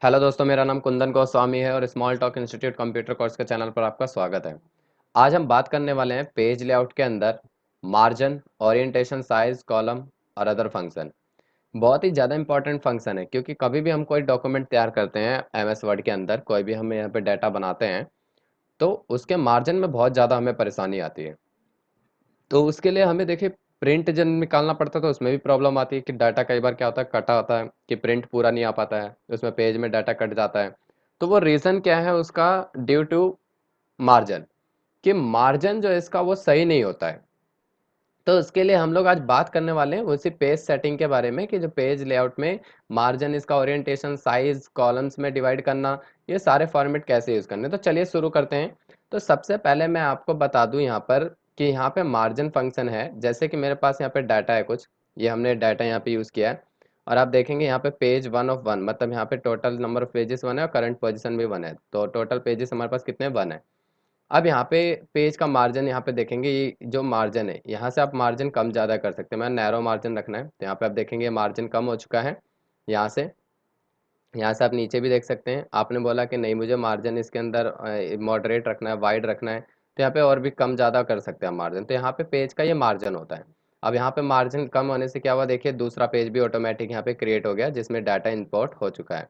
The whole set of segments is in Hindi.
हेलो दोस्तों, मेरा नाम कुंदन गोस्वामी है और small talk institute computer course के चैनल पर आपका स्वागत है। आज हम बात करने वाले हैं पेज लेआउट के अंदर मार्जिन, ओरिएंटेशन, साइज, कॉलम और अदर फंक्शन। बहुत ही ज़्यादा इंपॉर्टेंट फंक्शन है क्योंकि कभी भी हम कोई डॉक्यूमेंट तैयार करते हैं एमएस वर्ड के अंदर, कोई भी हम यहाँ पे डाटा बनाते हैं तो उसके मार्जिन में बहुत ज़्यादा हमें परेशानी आती है। तो उसके लिए हमें देखिए प्रिंट जब निकालना पड़ता है तो उसमें भी प्रॉब्लम आती है कि डाटा कई बार क्या होता है, कटा होता है कि प्रिंट पूरा नहीं आ पाता है, उसमें पेज में डाटा कट जाता है। तो वो रीज़न क्या है उसका? ड्यू टू मार्जिन, कि मार्जिन जो है इसका वो सही नहीं होता है। तो उसके लिए हम लोग आज बात करने वाले हैं उसी पेज सेटिंग के बारे में कि जो पेज लेआउट में मार्जिन, इसका ओरिएंटेशन, साइज, कॉलम्स में डिवाइड करना, ये सारे फॉर्मेट कैसे यूज़ करने। तो चलिए शुरू करते हैं। तो सबसे पहले मैं आपको बता दूं यहाँ पर कि यहाँ पे मार्जिन फंक्शन है। जैसे कि मेरे पास यहाँ पे डाटा है कुछ, ये हमने डाटा यहाँ पे यूज़ किया है और आप देखेंगे यहाँ पे पेज 1 of 1, मतलब यहाँ पे टोटल नंबर ऑफ पेजेस 1 है और करंट पोजिशन भी 1 है, तो टोटल पेजेस हमारे पास कितने? 1 है। अब यहाँ पे पेज का मार्जिन यहाँ पे देखेंगे, ये जो मार्जिन है यहाँ से आप मार्जिन कम ज़्यादा कर सकते हैं। मैं नैरो मार्जिन रखना है तो यहाँ पे आप देखेंगे मार्जिन कम हो चुका है। यहाँ से आप नीचे भी देख सकते हैं। आपने बोला कि नहीं मुझे मार्जिन इसके अंदर मॉडरेट रखना है, वाइड रखना है, तो यहाँ पे और भी कम ज़्यादा कर सकते हैं मार्जिन। तो यहाँ पे पेज का ये मार्जिन होता है। अब यहाँ पे मार्जिन कम होने से क्या हुआ, देखिए दूसरा पेज भी ऑटोमेटिक यहाँ पे क्रिएट हो गया जिसमें डाटा इंपोर्ट हो चुका है।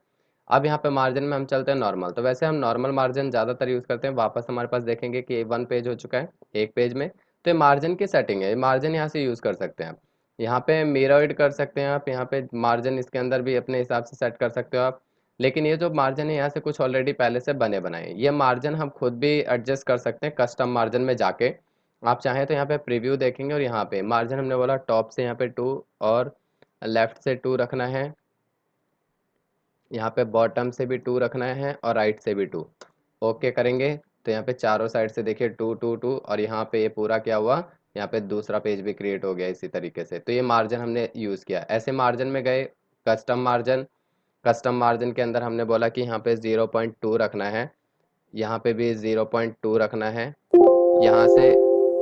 अब यहाँ पे मार्जिन में हम चलते हैं नॉर्मल। तो वैसे हम नॉर्मल मार्जिन ज़्यादातर यूज़ करते हैं। वापस हमारे पास देखेंगे कि 1 पेज हो चुका है, एक पेज में। तो ये मार्जिन की सेटिंग है, मार्जिन यहाँ से यूज़ कर सकते हैं आप। यहाँ पे मिरर्ड कर सकते हैं आप, यहाँ पे मार्जिन इसके अंदर भी अपने हिसाब से सेट कर सकते हो आप। लेकिन ये जो मार्जिन है यहाँ से कुछ ऑलरेडी पहले से बने बनाए, ये मार्जिन हम खुद भी एडजस्ट कर सकते हैं कस्टम मार्जिन में जाके। आप चाहें तो यहाँ पे प्रीव्यू देखेंगे और यहाँ पे मार्जिन हमने बोला टॉप से यहाँ पे 2 और लेफ्ट से 2 रखना है, यहाँ पे बॉटम से भी 2 रखना है और राइट से भी 2। ओके करेंगे तो यहाँ पे चारों साइड से देखिए 2 2 2 और यहाँ पे ये पूरा क्या हुआ, यहाँ पे दूसरा पेज भी क्रिएट हो गया इसी तरीके से। तो ये मार्जिन हमने यूज़ किया। ऐसे मार्जिन में गए कस्टम मार्जिन। कस्टम मार्जिन के अंदर हमने बोला कि यहाँ पे 0.2 रखना है, यहाँ पे भी 0.2 रखना है। यहाँ से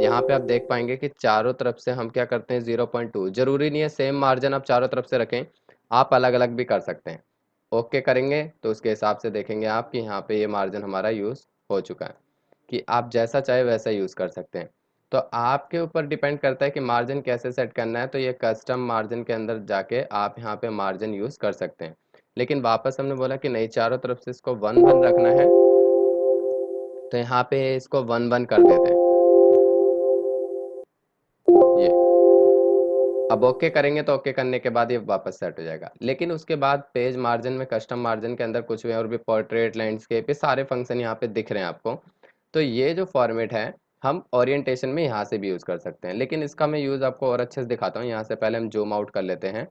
यहाँ पे आप देख पाएंगे कि चारों तरफ से हम क्या करते हैं 0.2। जरूरी नहीं है सेम मार्जिन आप चारों तरफ से रखें, आप अलग अलग भी कर सकते हैं। ओके करेंगे तो उसके हिसाब से देखेंगे आप कि यहाँ पे ये मार्जिन हमारा यूज़ हो चुका है, कि आप जैसा चाहे वैसा यूज़ कर सकते हैं। तो आपके ऊपर डिपेंड करता है कि मार्जिन कैसे सेट करना है। तो ये कस्टम मार्जिन के अंदर जाके आप यहाँ पे मार्जिन यूज़ कर सकते हैं। लेकिन वापस हमने बोला कि नहीं, चारों तरफ से इसको 1 1 रखना है, तो यहाँ पे इसको 1 1 कर देते हैं। ये अब ओके करेंगे तो ओके करने के बाद ये वापस सेट हो जाएगा। लेकिन उसके बाद पेज मार्जिन में कस्टम मार्जिन के अंदर कुछ भी और भी पोर्ट्रेट, लैंडस्केप, ये सारे फंक्शन यहाँ पे दिख रहे हैं आपको। तो ये जो फॉर्मेट है हम ओरिएंटेशन में यहाँ से भी यूज़ कर सकते हैं, लेकिन इसका मैं यूज़ आपको और अच्छे से दिखाता हूँ। यहाँ से पहले हम जूम आउट कर लेते हैं।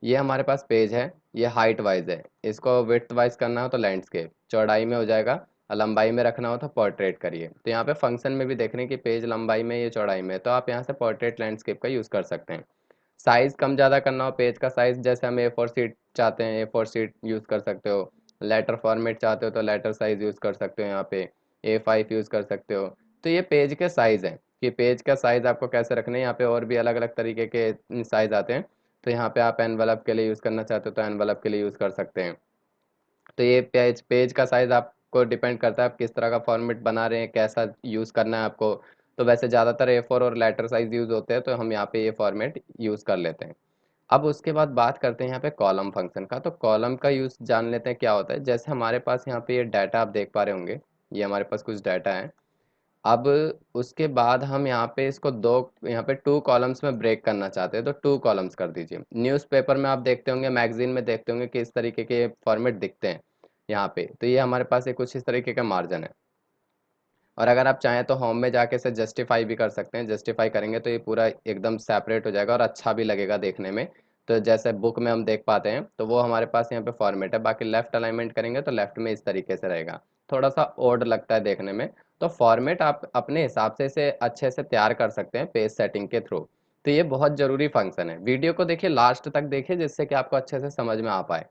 ये हमारे पास पेज है, ये हाइट वाइज है, इसको विड्थ वाइज करना हो तो लैंडस्केप चौड़ाई में हो जाएगा और लंबाई में रखना हो तो पोर्ट्रेट करिए। तो यहाँ पे फंक्शन में भी देख रहे हैं कि पेज लंबाई में, ये चौड़ाई में, तो आप यहाँ से पोर्ट्रेट लैंडस्केप का यूज़ कर सकते हैं। साइज कम ज़्यादा करना हो पेज का साइज, जैसे हम A4 शीट चाहते हैं A4 शीट यूज़ कर सकते हो। लेटर फॉर्मेट चाहते हो तो लेटर साइज यूज़ कर सकते हो, यहाँ पे A5 यूज़ कर सकते हो। तो ये पेज के साइज़ हैं कि पेज का साइज़ आपको कैसे रखना है। यहाँ पे और भी अलग अलग तरीके के साइज़ आते हैं। तो यहाँ पे आप एनवलप के लिए यूज़ करना चाहते हो तो एनवलप के लिए यूज़ कर सकते हैं। तो ये पेज पेज का साइज़ आपको डिपेंड करता है आप किस तरह का फॉर्मेट बना रहे हैं, कैसा यूज़ करना है आपको। तो वैसे ज़्यादातर A4 और लेटर साइज़ यूज़ होते हैं, तो हम यहाँ पे ये फॉर्मेट यूज़ कर लेते हैं। अब उसके बाद बात करते हैं यहाँ पे कॉलम फंक्शन का। तो कॉलम का यूज़ जान लेते हैं क्या होता है। जैसे हमारे पास यहाँ पे ये डाटा आप देख पा रहे होंगे, ये हमारे पास कुछ डाटा है। अब उसके बाद हम यहाँ पे इसको दो, यहाँ पे 2 कॉलम्स में ब्रेक करना चाहते हैं तो 2 कॉलम्स कर दीजिए। न्यूज़पेपर में आप देखते होंगे, मैगजीन में देखते होंगे कि इस तरीके के फॉर्मेट दिखते हैं यहाँ पे। तो ये हमारे पास एक कुछ इस तरीके का मार्जिन है। और अगर आप चाहें तो होम में जाके इसे जस्टिफाई भी कर सकते हैं। जस्टिफाई करेंगे तो ये पूरा एकदम सेपरेट हो जाएगा और अच्छा भी लगेगा देखने में। तो जैसे बुक में हम देख पाते हैं तो वो हमारे पास यहाँ पे फॉर्मेट है। बाकी लेफ्ट अलाइनमेंट करेंगे तो लेफ्ट में इस तरीके से रहेगा, थोड़ा सा ऑड लगता है देखने में। तो फॉर्मेट आप अपने हिसाब से इसे अच्छे से तैयार कर सकते हैं पेज सेटिंग के थ्रू। तो ये बहुत ज़रूरी फंक्शन है। वीडियो को देखिए, लास्ट तक देखिए, जिससे कि आपको अच्छे से समझ में आ पाए।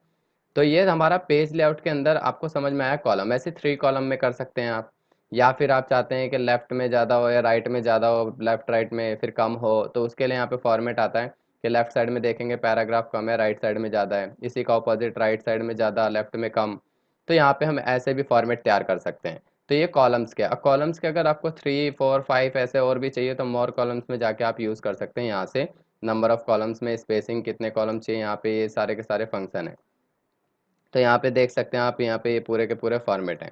तो ये हमारा पेज लेआउट के अंदर आपको समझ में आया। कॉलम ऐसे 3 कॉलम में कर सकते हैं आप, या फिर आप चाहते हैं कि लेफ्ट में ज़्यादा हो या राइट में ज़्यादा हो, लेफ्ट राइट में फिर कम हो, तो उसके लिए यहाँ पे फॉर्मेट आता है। कि लेफ्ट साइड में देखेंगे पैराग्राफ कम है, राइट साइड में ज़्यादा है, इसी का ऑपोजिट राइट साइड में ज़्यादा, लेफ्ट में कम। तो यहाँ पे हम ऐसे भी फॉर्मेट तैयार कर सकते हैं। तो ये कॉलम्स के, अब कॉलम्स के अगर आपको 3 4 5 ऐसे और भी चाहिए तो मोर कॉलम्स में जाके आप यूज़ कर सकते हैं। यहाँ से नंबर ऑफ कॉलम्स में स्पेसिंग कितने कॉलम चाहिए, यहाँ पे ये सारे के सारे फंक्शन है। तो यहाँ पे देख सकते हैं आप, यहाँ पे ये पूरे के पूरे फॉर्मेट हैं।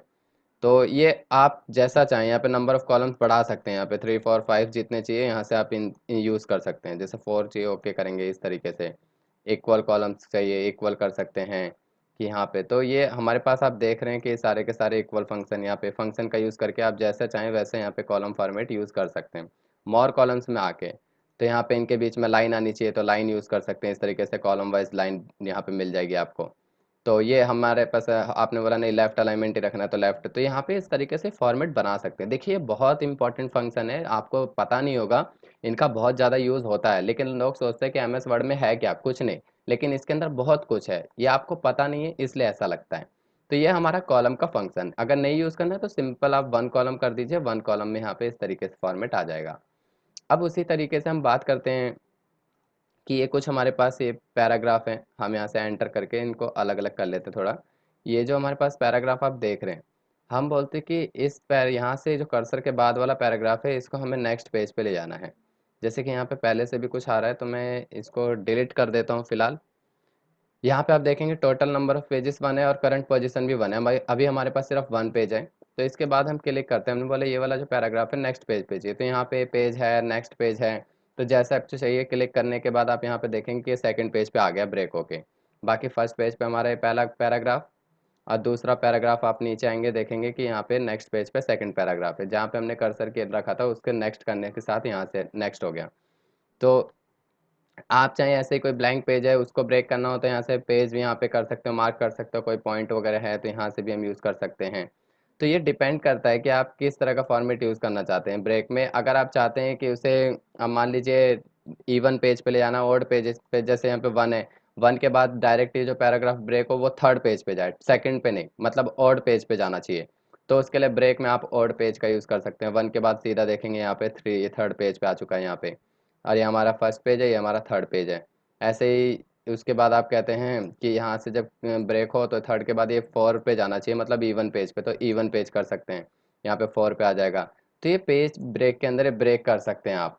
तो ये आप जैसा चाहें यहाँ पे नंबर ऑफ कॉलम्स बढ़ा सकते हैं, यहाँ पे 3 4 5 जितने चाहिए यहाँ से आप इन यूज़ कर सकते हैं। जैसे 4 चाहिए, ओके करेंगे इस तरीके से। इक्वल कॉलम्स चाहिए, इक्वल कर सकते हैं कि यहाँ पे। तो ये हमारे पास आप देख रहे हैं कि सारे के सारे इक्वल फंक्शन, यहाँ पे फंक्शन का यूज़ करके आप जैसे चाहें वैसे यहाँ पे कॉलम फॉर्मेट यूज़ कर सकते हैं। मोर कॉलम्स में आके तो यहाँ पे इनके बीच में लाइन आनी चाहिए तो लाइन यूज़ कर सकते हैं, इस तरीके से कॉलम वाइज लाइन यहाँ पे मिल जाएगी आपको। तो ये हमारे पास आपने बोला नहीं लेफ्ट अलाइनमेंट ही रखना है तो लेफ्ट, तो यहाँ पे इस तरीके से फॉर्मेट बना सकते हैं। देखिए बहुत इंपॉर्टेंट फंक्शन है, आपको पता नहीं होगा, इनका बहुत ज़्यादा यूज़ होता है, लेकिन लोग सोचते हैं कि एमएस वर्ड में है क्या, कुछ नहीं, लेकिन इसके अंदर बहुत कुछ है, ये आपको पता नहीं है इसलिए ऐसा लगता है। तो ये हमारा कॉलम का फंक्शन, अगर नहीं यूज़ करना है तो सिंपल आप 1 कॉलम कर दीजिए, 1 कॉलम में यहाँ पे इस तरीके से फॉर्मेट आ जाएगा। अब उसी तरीके से हम बात करते हैं कि ये कुछ हमारे पास ये पैराग्राफ हैं, हम यहाँ से एंटर करके इनको अलग अलग कर लेते हैं थोड़ा। ये जो हमारे पास पैराग्राफ आप देख रहे हैं, हम बोलते हैं कि इस पैर यहाँ से जो कर्सर के बाद वाला पैराग्राफ है इसको हमें नेक्स्ट पेज पे ले जाना है। जैसे कि यहाँ पे पहले से भी कुछ आ रहा है तो मैं इसको डिलीट कर देता हूँ फिलहाल। यहाँ पे आप देखेंगे टोटल नंबर ऑफ पेजेस 1 है और करंट पोजीशन भी 1 है, भाई अभी हमारे पास सिर्फ 1 पेज है। तो इसके बाद हम क्लिक करते हैं, हमने बोला ये वाला जो पैराग्राफ है नेक्स्ट पेज पे चाहिए, तो यहाँ पे पेज है, नेक्स्ट पेज है। तो जैसा आपको चाहिए क्लिक करने के बाद आप यहाँ पे देखेंगे कि सेकंड पेज पे आ गया ब्रेक होके। बाकी फर्स्ट पेज पे हमारा ये पहला पैराग्राफ और दूसरा पैराग्राफ, आप नीचे आएंगे देखेंगे कि यहाँ पे नेक्स्ट पेज पे सेकंड पैराग्राफ है, जहाँ पे हमने कर्सर के रखा था उसके नेक्स्ट करने के साथ यहाँ से नेक्स्ट हो गया। तो आप चाहे ऐसे ही कोई ब्लैंक पेज है उसको ब्रेक करना हो तो यहाँ से पेज भी यहाँ पे कर सकते हो, मार्क कर सकते हो, कोई पॉइंट वगैरह है तो यहाँ से भी हम यूज़ कर सकते हैं। तो ये डिपेंड करता है कि आप किस तरह का फॉर्मेट यूज़ करना चाहते हैं ब्रेक में। अगर आप चाहते हैं कि उसे अब मान लीजिए इवन पेज पे ले जाना, ऑड पेज पे, जैसे यहाँ पे 1 है, 1 के बाद डायरेक्ट ये जो पैराग्राफ ब्रेक हो वो थर्ड पेज पे जाए, सेकंड पे नहीं, मतलब ऑड पेज पे जाना चाहिए। तो उसके लिए ब्रेक में आप ऑड पेज का यूज़ कर सकते हैं। 1 के बाद सीधा देखेंगे यहाँ पे 3, ये थर्ड पेज पे आ चुका है यहाँ पे, और ये हमारा फर्स्ट पेज है, ये हमारा थर्ड पेज है। ऐसे ही उसके बाद आप कहते हैं कि यहाँ से जब ब्रेक हो तो थर्ड के बाद ये 4 पे जाना चाहिए, मतलब इवन पेज पे, तो इवन पेज कर सकते हैं, यहाँ पे 4 पे आ जाएगा। तो ये पेज ब्रेक के अंदर ये ब्रेक कर सकते हैं आप,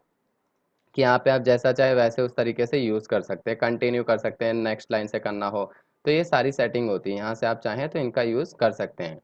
कि यहाँ पे आप जैसा चाहे वैसे उस तरीके से यूज़ कर सकते हैं, कंटिन्यू कर सकते हैं, नेक्स्ट लाइन से करना हो तो ये सारी सेटिंग होती है, यहाँ से आप चाहें तो इनका यूज़ कर सकते हैं।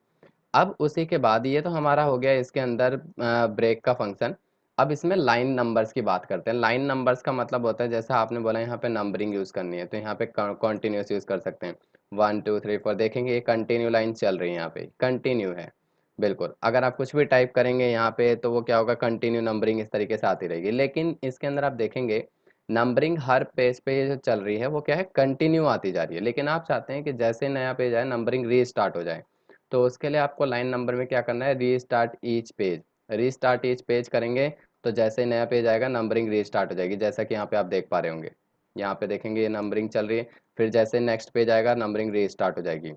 अब उसी के बाद ये तो हमारा हो गया इसके अंदर ब्रेक का फंक्शन। अब इसमें लाइन नंबर्स की बात करते हैं। लाइन नंबर्स का मतलब होता है जैसा आपने बोला यहाँ पे नंबरिंग यूज़ करनी है तो यहाँ पे कॉन्टिन्यूस यूज़ कर सकते हैं, 1 2 3 4, देखेंगे ये कंटिन्यू लाइन चल रही है, यहाँ पे कंटिन्यू है बिल्कुल। अगर आप कुछ भी टाइप करेंगे यहाँ पे तो वो क्या होगा, कंटिन्यू नंबरिंग इस तरीके से आती रहेगी। लेकिन इसके अंदर आप देखेंगे नंबरिंग हर पेज पे ये जो चल रही है वो क्या है, कंटिन्यू आती जा रही है। लेकिन आप चाहते हैं कि जैसे नया पेज आए नंबरिंग रीस्टार्ट हो जाए, तो उसके लिए आपको लाइन नंबर में क्या करना है, restart each page. Restart each page करेंगे तो जैसे ही नया पेज आएगा नंबरिंग रीस्टार्ट हो जाएगी, जैसा कि यहाँ पे आप देख पा रहे होंगे। यहाँ पे देखेंगे ये नंबरिंग चल रही है, फिर जैसे नेक्स्ट पेज आएगा नंबरिंग रीस्टार्ट हो जाएगी।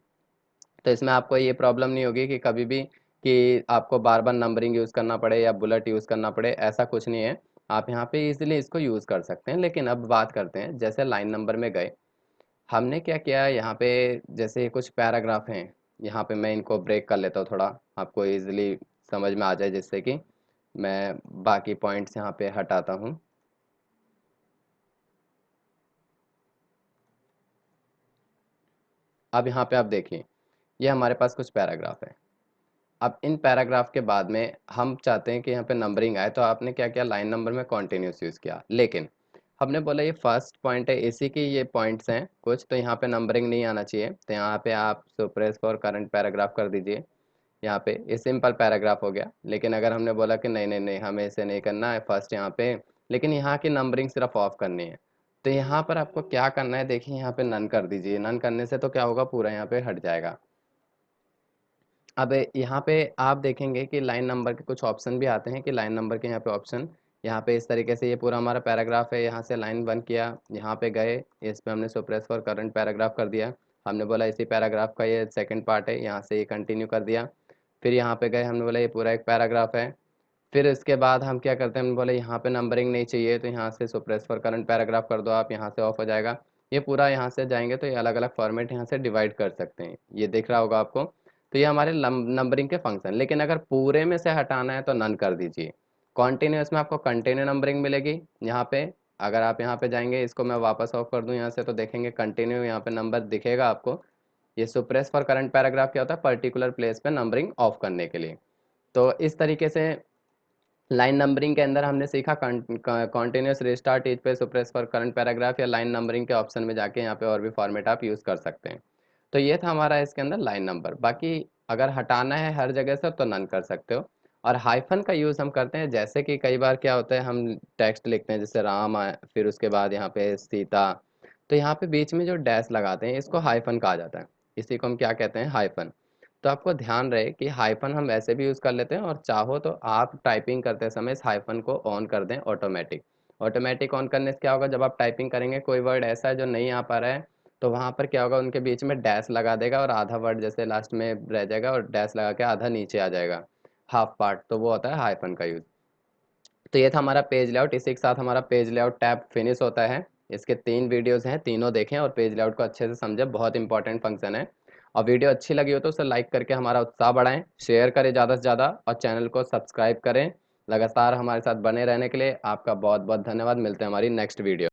तो इसमें आपको ये प्रॉब्लम नहीं होगी कि कभी भी कि आपको बार बार नंबरिंग यूज़ करना पड़े या बुलेट यूज़ करना पड़े, ऐसा कुछ नहीं है। आप यहाँ पे इजीली इसको यूज़ कर सकते हैं। लेकिन अब बात करते हैं, जैसे लाइन नंबर में गए, हमने क्या किया यहाँ पे, जैसे कुछ पैराग्राफ हैं, यहाँ पे मैं इनको ब्रेक कर लेता हूँ थोड़ा, आपको इजीली समझ में आ जाए, जिससे कि मैं बाकी पॉइंट्स यहाँ पे हटाता हूँ। अब यहाँ पे आप देखिए ये हमारे पास कुछ पैराग्राफ है। अब इन पैराग्राफ के बाद में हम चाहते हैं कि यहाँ पे नंबरिंग आए, तो आपने क्या किया, लाइन नंबर में कॉन्टिन्यूस यूज़ किया। लेकिन हमने बोला ये फर्स्ट पॉइंट है, इसी की ये पॉइंट्स हैं कुछ, तो यहाँ पे नंबरिंग नहीं आना चाहिए, तो यहाँ पे आप सुप्रेस फॉर करंट पैराग्राफ कर दीजिए। यहाँ पे ये सिंपल पैराग्राफ हो गया। लेकिन अगर हमने बोला कि नहीं नहीं नहीं हमें इसे नहीं करना है फर्स्ट यहाँ पे, लेकिन यहाँ की नंबरिंग सिर्फ ऑफ करनी है, तो यहाँ पर आपको क्या करना है, देखिए यहाँ पे नन कर दीजिए। नन करने से तो क्या होगा, पूरा यहाँ पे हट जाएगा। अब यहाँ पे आप देखेंगे कि लाइन नंबर के कुछ ऑप्शन भी आते हैं, कि लाइन नंबर के यहाँ पे ऑप्शन, यहाँ पे इस तरीके से ये पूरा हमारा पैराग्राफ है, यहाँ से लाइन बंद किया, यहाँ पे गए, इस पे हमने सुप्रेस फॉर करंट पैराग्राफ कर दिया। हमने बोला इसी पैराग्राफ का ये सेकंड पार्ट है, यहाँ से ये कंटिन्यू कर दिया। फिर यहाँ पे गए, हमने बोला ये पूरा एक पैराग्राफ है, फिर इसके बाद हम क्या करते हैं, हम बोले यहाँ पे नंबरिंग नहीं चाहिए तो यहाँ से सुप्रेस फॉर करंट पैराग्राफ कर दो आप, यहाँ से ऑफ हो जाएगा। ये पूरा यहाँ से जाएंगे तो ये अलग अलग फॉर्मेट यहाँ से डिवाइड कर सकते हैं, ये दिख रहा होगा आपको। तो ये हमारे नंबरिंग के फंक्शन। लेकिन अगर पूरे में से हटाना है तो नन कर दीजिए। कॉन्टिन्यूस में आपको कंटिन्यू नंबरिंग मिलेगी यहाँ पे। अगर आप यहाँ पे जाएंगे, इसको मैं वापस ऑफ कर दूँ यहाँ से, तो देखेंगे कंटिन्यू यहाँ पे नंबर दिखेगा आपको। ये सुप्रेस फॉर करंट पैराग्राफ क्या होता है, पर्टिकुलर प्लेस पे नंबरिंग ऑफ करने के लिए। तो इस तरीके से लाइन नंबरिंग के अंदर हमने सीखा कॉन्टिन्यूस रिस्टार्ट एज पे सुप्रेस फॉर करंट पैराग्राफ, या लाइन नंबरिंग के ऑप्शन में जाके यहाँ पे और भी फॉर्मेट आप यूज़ कर सकते हैं। तो ये था हमारा इसके अंदर लाइन नंबर। बाकी अगर हटाना है हर जगह से तो नन कर सकते हो। और हाइफन का यूज़ हम करते हैं, जैसे कि कई बार क्या होता है, हम टेक्स्ट लिखते हैं जैसे राम फिर उसके बाद यहाँ पे सीता, तो यहाँ पे बीच में जो डैश लगाते हैं इसको हाइफन कहा जाता है। इसी को हम क्या कहते हैं, हाइफन। तो आपको ध्यान रहे कि हाइफन हम वैसे भी यूज़ कर लेते हैं, और चाहो तो आप टाइपिंग करते समय इस हाइफन को ऑन कर दें ऑटोमेटिक। ऑटोमेटिक ऑन करने से क्या होगा, जब आप टाइपिंग करेंगे कोई वर्ड ऐसा है जो नहीं आ पा रहा है, तो वहाँ पर क्या होगा, उनके बीच में डैश लगा देगा और आधा वर्ड जैसे लास्ट में रह जाएगा और डैश लगा के आधा नीचे आ जाएगा, हाफ पार्ट, तो वो होता है हाइफन का यूज़। तो ये था हमारा पेज लेआउट। इसी के साथ हमारा पेज लेआउट टैब फिनिश होता है। इसके 3 वीडियोस हैं, तीनों देखें और पेज लेआउट को अच्छे से समझें, बहुत इंपॉर्टेंट फंक्शन है। और वीडियो अच्छी लगी हो तो उसे लाइक करके हमारा उत्साह बढ़ाएं, शेयर करें ज़्यादा से ज़्यादा, और चैनल को सब्सक्राइब करें। लगातार हमारे साथ बने रहने के लिए आपका बहुत बहुत धन्यवाद। मिलते हैं हमारी नेक्स्ट वीडियो।